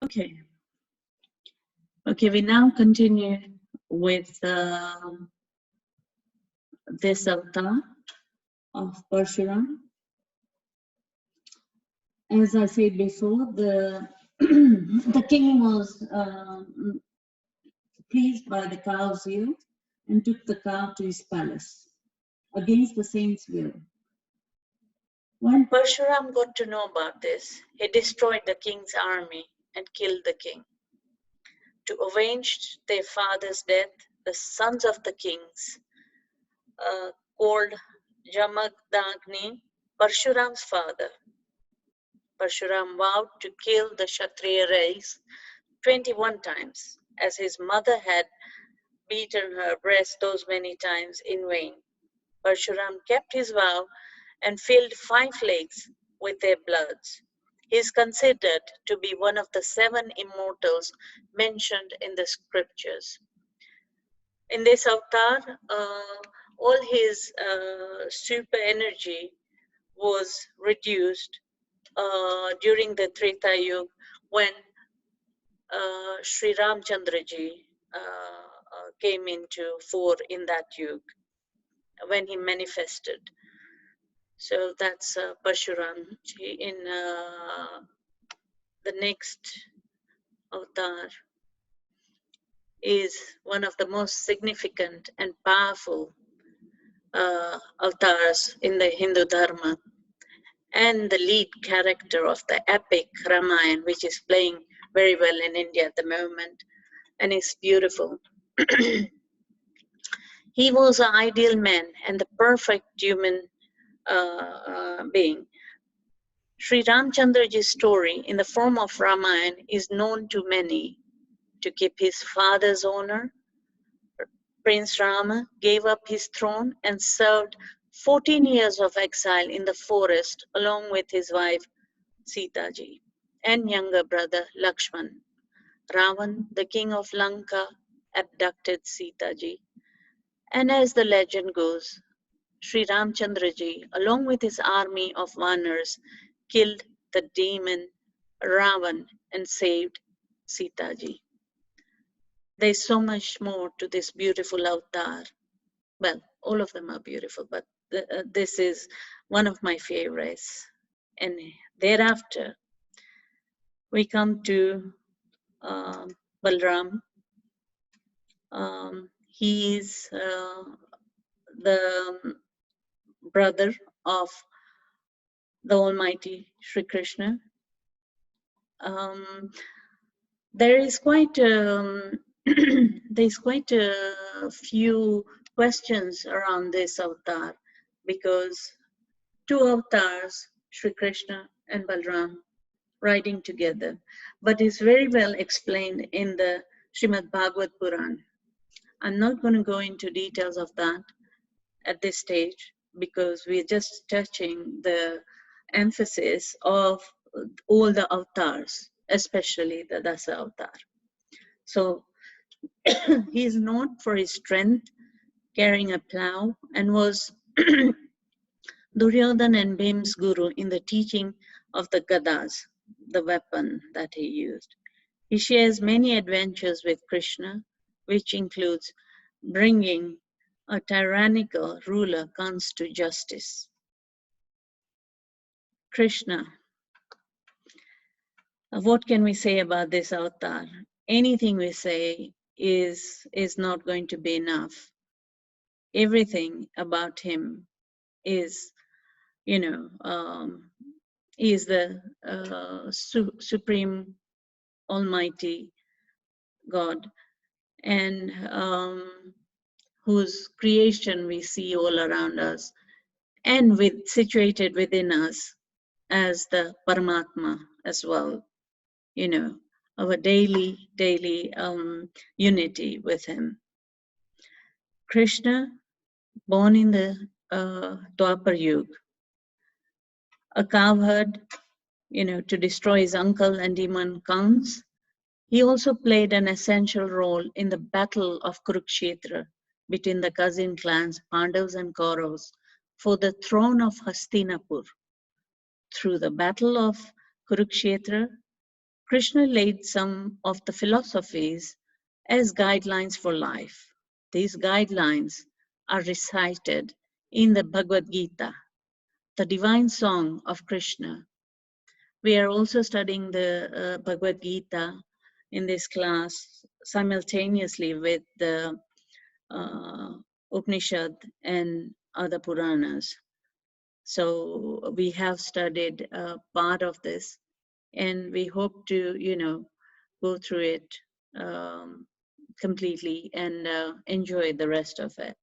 Okay, we now continue with this avatar of Parshuram. As I said before, the the king was pleased by the cow's yield and took the cow to his palace against the saint's will. When Parshuram got to know about this, he destroyed the king's army and killed the king. To avenge their father's death, the sons of the kings called Jamagdagni, Parshuram's father. Parshuram vowed to kill the Kshatriya race 21 times, as his mother had beaten her breast those many times in vain. Parshuram kept his vow and filled 5 lakes with their bloods. He is considered to be one of the 7 immortals mentioned in the scriptures. In this avatar, all his super energy was reduced during the Treta Yuga when Sri Ramchandraji came into fore in that yuga, when he manifested. So that's Parshuram. In the next avatar is one of the most significant and powerful avatars in the Hindu Dharma, and the lead character of the epic Ramayana, which is playing very well in India at the moment, and is beautiful. He was an ideal man and the perfect human being. Sri Ramchandraji's story in the form of Ramayana is known to many. To keep his father's honor, Prince Rama gave up his throne and served 14 years of exile in the forest along with his wife Sita ji and younger brother Lakshman. Ravan, the king of Lanka, abducted Sita ji. And as the legend goes, Sri Ramchandraji, along with his army of Vanars, killed the demon Ravan and saved Sita ji. There's so much more to this beautiful avatar. Well, all of them are beautiful, but this is one of my favorites. And thereafter, we come to Balram. He is the brother of the Almighty Sri Krishna. There is quite there's quite a few questions around this avatar, because 2 avatars, Sri Krishna and Balram, riding together, but it's very well explained in the Srimad Bhagavad Puran. I'm not going to go into details of that at this stage, because we're just touching the emphasis of all the avatars, especially the Dasa avatar. So he is known for his strength, carrying a plow, and was Duryodhana and Bhim's guru in the teaching of the Gadas, the weapon that he used. He shares many adventures with Krishna, which includes bringing a tyrannical ruler comes to justice. Krishna. What can we say about this avatar? Anything we say is not going to be enough. Everything about him is, you know, is the supreme almighty God, and whose creation we see all around us, and situated within us as the Paramatma as well, you know, our daily unity with him. Krishna, born in the Dwapar Yuga, a cowherd, you know, to destroy his uncle and demon Kans. He also played an essential role in the battle of Kurukshetra between the cousin clans Pandavas and Kauravas for the throne of Hastinapur. Through the battle of Kurukshetra, Krishna laid some of the philosophies as guidelines for life. These guidelines are recited in the Bhagavad Gita, the divine song of Krishna. We are also studying the Bhagavad Gita in this class simultaneously with the Upanishad and other Puranas. So we have studied part of this, and we hope to, go through it completely and enjoy the rest of it.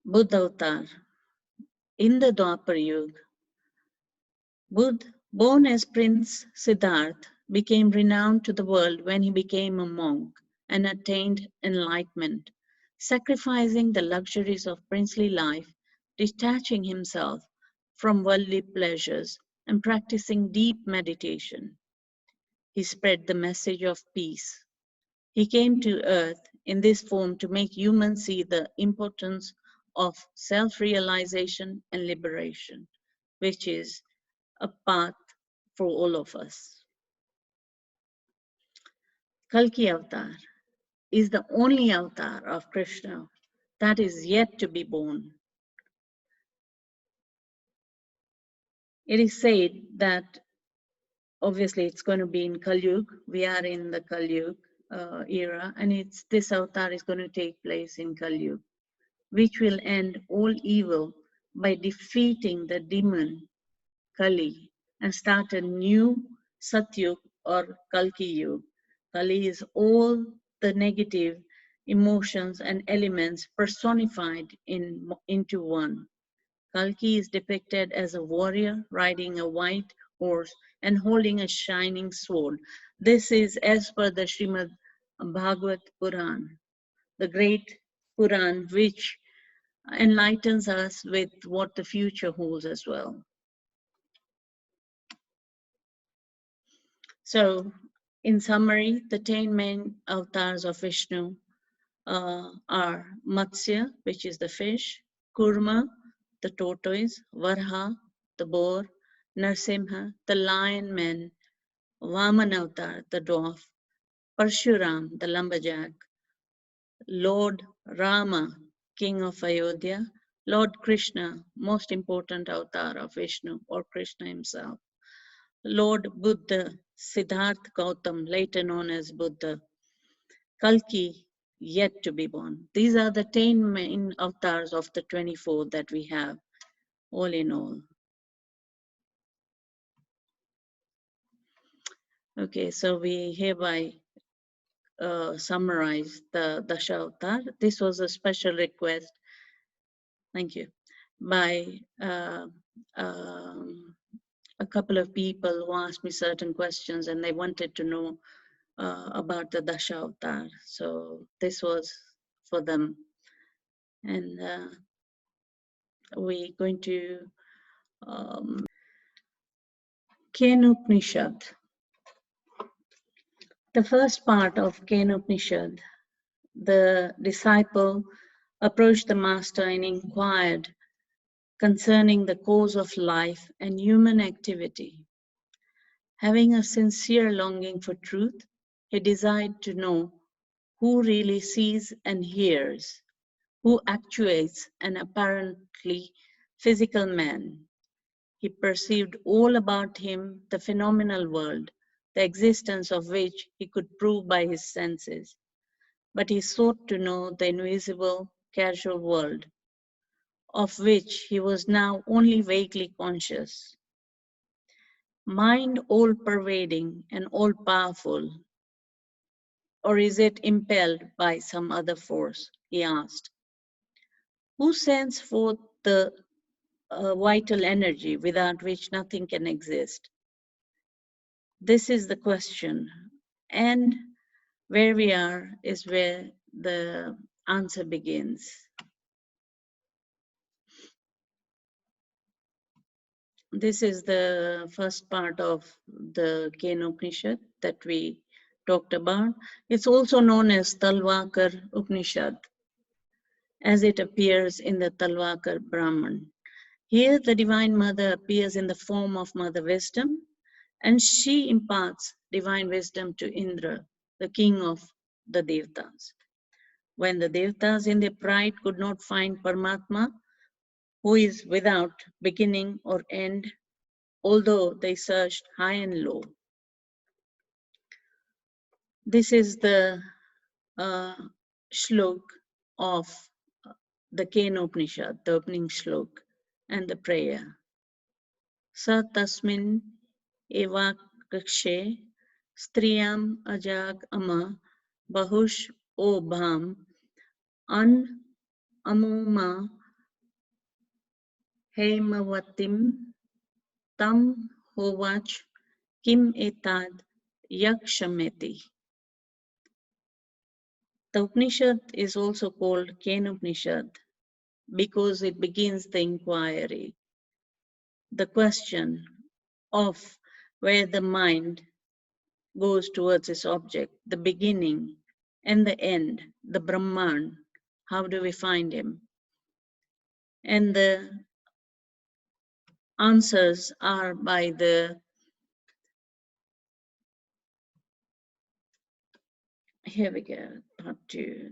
Buddha Avatar. In the Dwapar Yuga, Buddha, born as Prince Siddhartha, became renowned to the world when he became a monk and attained enlightenment, sacrificing the luxuries of princely life, detaching himself from worldly pleasures, and practicing deep meditation. He spread the message of peace. He came to earth in this form to make humans see the importance of self-realization and liberation, which is a path for all of us. Kalki Avatar is the only avatar of Krishna that is yet to be born. It is said that obviously it's going to be in Kali Yuga. We are in the Kali Yuga era, and this avatar is going to take place in Kali Yuga, which will end all evil by defeating the demon Kali and start a new Satyug or Kalki Yuga. Kali is all the negative emotions and elements personified into one. Kalki is depicted as a warrior riding a white horse and holding a shining sword. This is as per the Srimad Bhagavad Puran, the great Puran which enlightens us with what the future holds as well. So, in summary, the 10 main avatars of Vishnu are Matsya, which is the fish, Kurma, the tortoise, Varha, the boar, Narsimha, the lion man, Vaman avatar, the dwarf, Parshuram, the lumberjack, Lord Rama, king of Ayodhya, Lord Krishna, most important avatar of Vishnu or Krishna himself, Lord Buddha, Siddhartha Gautam, later known as Buddha, Kalki, yet to be born. These are the 10 main avatars of the 24 that we have, all in all. Okay, so we hereby summarize the Dasha Avatar. This was a special request, thank you, by a couple of people who asked me certain questions and they wanted to know about the Dasha Avatar. So this was for them. And we're going to Upanishad. The first part of Upanishad, the disciple approached the master and inquired concerning the cause of life and human activity. Having a sincere longing for truth, he desired to know who really sees and hears, who actuates an apparently physical man. He perceived all about him the phenomenal world, the existence of which he could prove by his senses. But he sought to know the invisible, casual world, of which he was now only vaguely conscious. Mind all-pervading and all-powerful, or is it impelled by some other force? He asked. Who sends forth the vital energy without which nothing can exist? This is the question, and where we are is where the answer begins. This is the first part of the Upanishad that we talked about. It's also known as Talwakar Upanishad, as it appears in the Talwakar Brahman. Here the Divine Mother appears in the form of Mother Wisdom, and she imparts divine wisdom to Indra, the king of the Devtas. When the Devtas in their pride could not find Paramatma, who is without beginning or end, although they searched high and low. This is the shlok of the Kena Upanishad, the opening shlok, and the prayer. Sa tasmin eva kakshe striyam ajag ama bahush obham an amuma hemavatim tam hovach kim etad yakshameti. The Upanishad is also called Kena Upanishad because it begins the inquiry, the question of where the mind goes towards its object, the beginning and the end, the Brahman. How do we find him? And the answers are by the, here we go, part 2.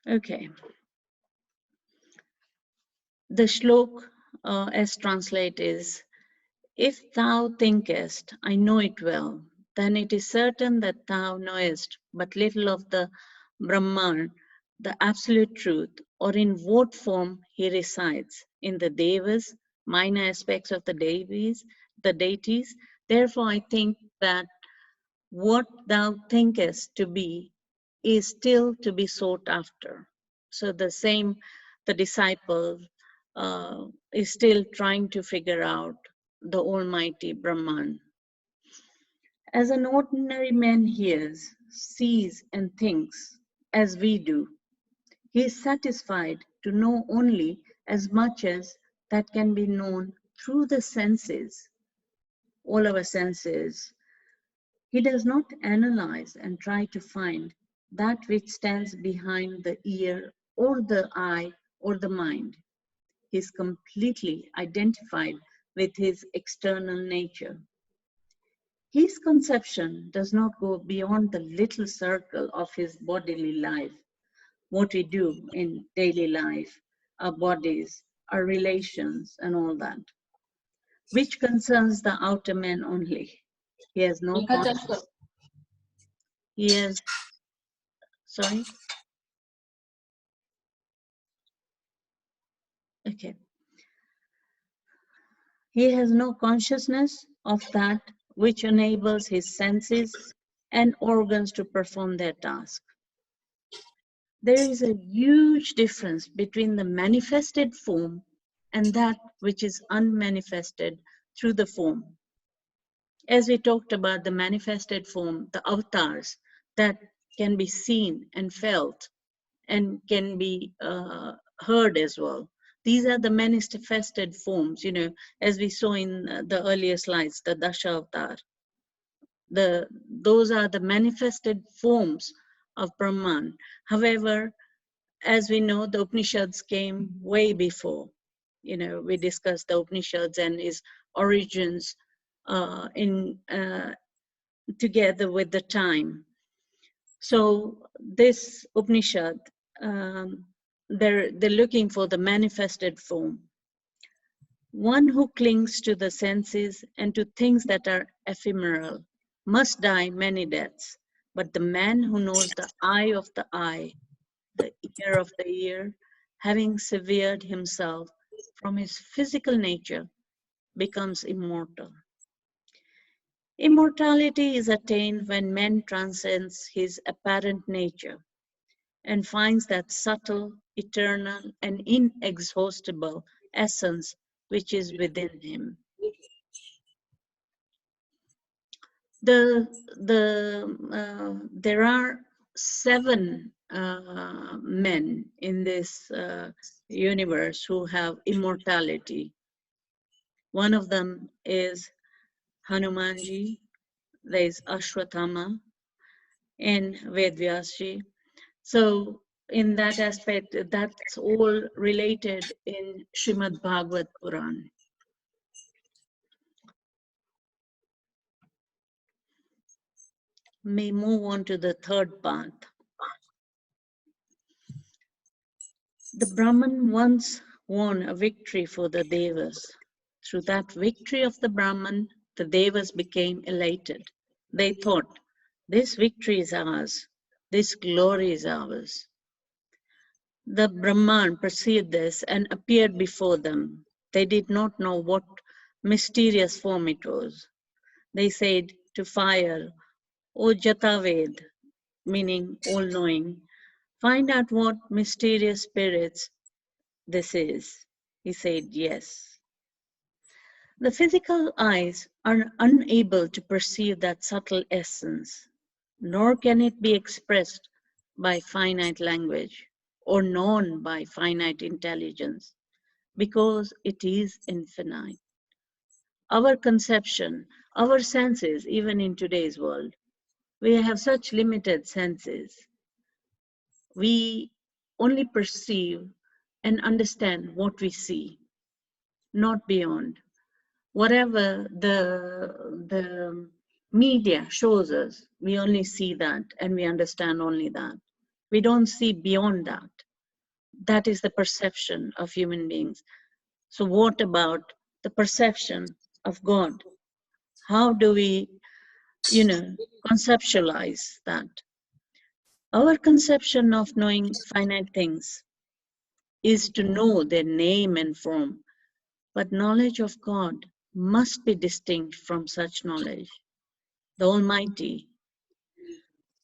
Okay. The shlok as translated is, if thou thinkest, I know it well, then it is certain that thou knowest but little of the Brahman, the absolute truth, or in what form he resides, in the devas, minor aspects of the deities. Therefore, I think that what thou thinkest to be is still to be sought after. So the disciple is still trying to figure out the Almighty Brahman. As an ordinary man hears, sees, and thinks as we do, he is satisfied to know only as much as that can be known through the senses, all our senses. He does not analyze and try to find that which stands behind the ear or the eye or the mind. He is completely identified with his external nature. His conception does not go beyond the little circle of his bodily life, what we do in daily life, our bodies, our relations, and all that, which concerns the outer man only. He has no conscience. He has, sorry? Okay. He has no consciousness of that which enables his senses and organs to perform their task. There is a huge difference between the manifested form and that which is unmanifested through the form. As we talked about the manifested form, the avatars that can be seen and felt and can be heard as well. These are the manifested forms, as we saw in the earlier slides, the Dasha Avatar. Those are the manifested forms of Brahman. However, as we know, the Upanishads came way before. We discussed the Upanishads and its origins together with the time. So this Upanishad, they're looking for the manifested form. One who clings to the senses and to things that are ephemeral must die many deaths. But the man who knows the eye of the eye, the ear of the ear, having severed himself from his physical nature, becomes immortal. Immortality is attained when man transcends his apparent nature and finds that subtle, eternal, and inexhaustible essence which is within him. There are 7 men in this universe who have immortality. One of them is Hanumanji, there is Ashwatthama, and Vedvyasji. So in that aspect, that's all related in Srimad Bhagavad Puran. May move on to the third path. The Brahman once won a victory for the Devas. Through that victory of the Brahman, the Devas became elated. They thought, this victory is ours, this glory is ours. The Brahman perceived this and appeared before them. They did not know what mysterious form it was. They said to fire, O Jataved, meaning all-knowing, find out what mysterious spirits this is. He said, yes. The physical eyes are unable to perceive that subtle essence, nor can it be expressed by finite language or known by finite intelligence, because it is infinite. Our conception, our senses, even in today's world, we have such limited senses. We only perceive and understand what we see, not beyond. Whatever the media shows us, we only see that and we understand only that. We don't see beyond that. That is the perception of human beings. So what about the perception of God? How do we, conceptualize that? Our conception of knowing finite things is to know their name and form, but knowledge of God must be distinct from such knowledge, the Almighty.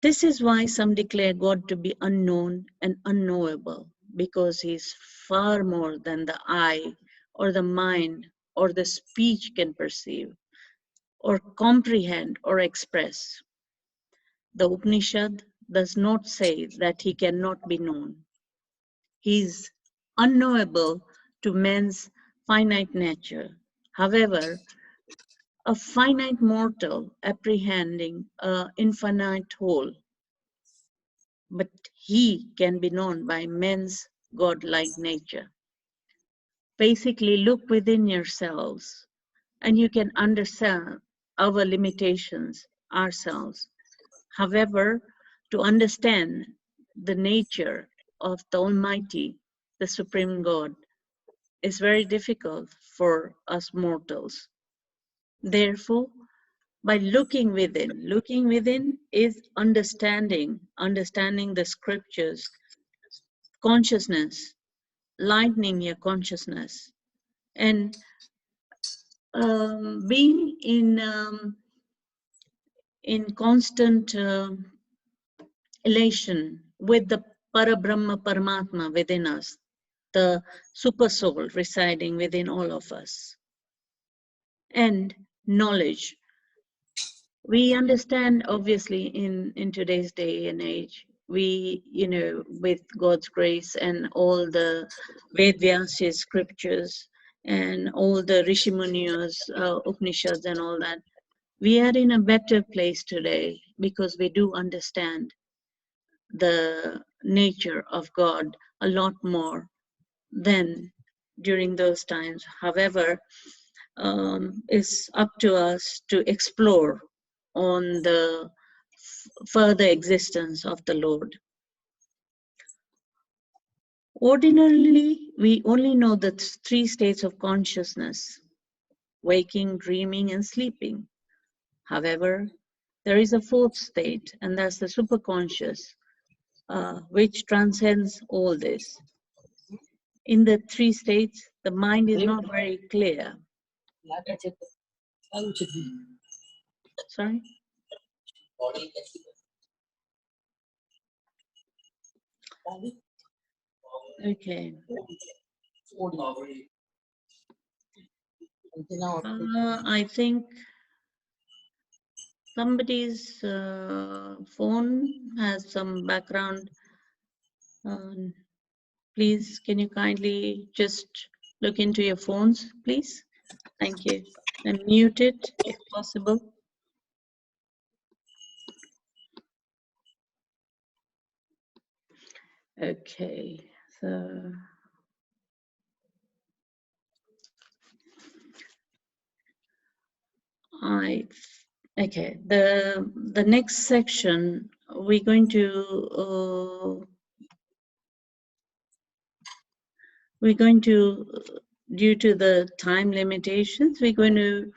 This is why some declare God to be unknown and unknowable, because He is far more than the eye or the mind or the speech can perceive or comprehend or express. The Upanishad does not say that He cannot be known. He is unknowable to man's finite nature. However, a finite mortal apprehending an infinite whole, but He can be known by men's godlike nature. Basically, look within yourselves and you can understand our limitations ourselves. However, to understand the nature of the Almighty, the Supreme God, is very difficult for us mortals. Therefore, by looking within is understanding the scriptures, consciousness, lightening your consciousness, and being in constant elation with the Parabrahma Paramatma within us, the super soul residing within all of us, and knowledge. We understand, obviously, in today's day and age, we, with God's grace and all the Vedvyas's scriptures and all the Rishi Muni's Upanishads and all that, we are in a better place today because we do understand the nature of God a lot more than during those times. However, it's up to us to explore on the further existence of the Lord. Ordinarily, we only know the three states of consciousness: waking, dreaming, and sleeping. However, there is a fourth state, and that's the superconscious, which transcends all this. In the three states, the mind is not very clear. Sorry? Okay. I think somebody's phone has some background. Please, can you kindly just look into your phones, please? Thank you. And mute it if possible. Okay, so okay, the next section we're going to due to the time limitations, we're going to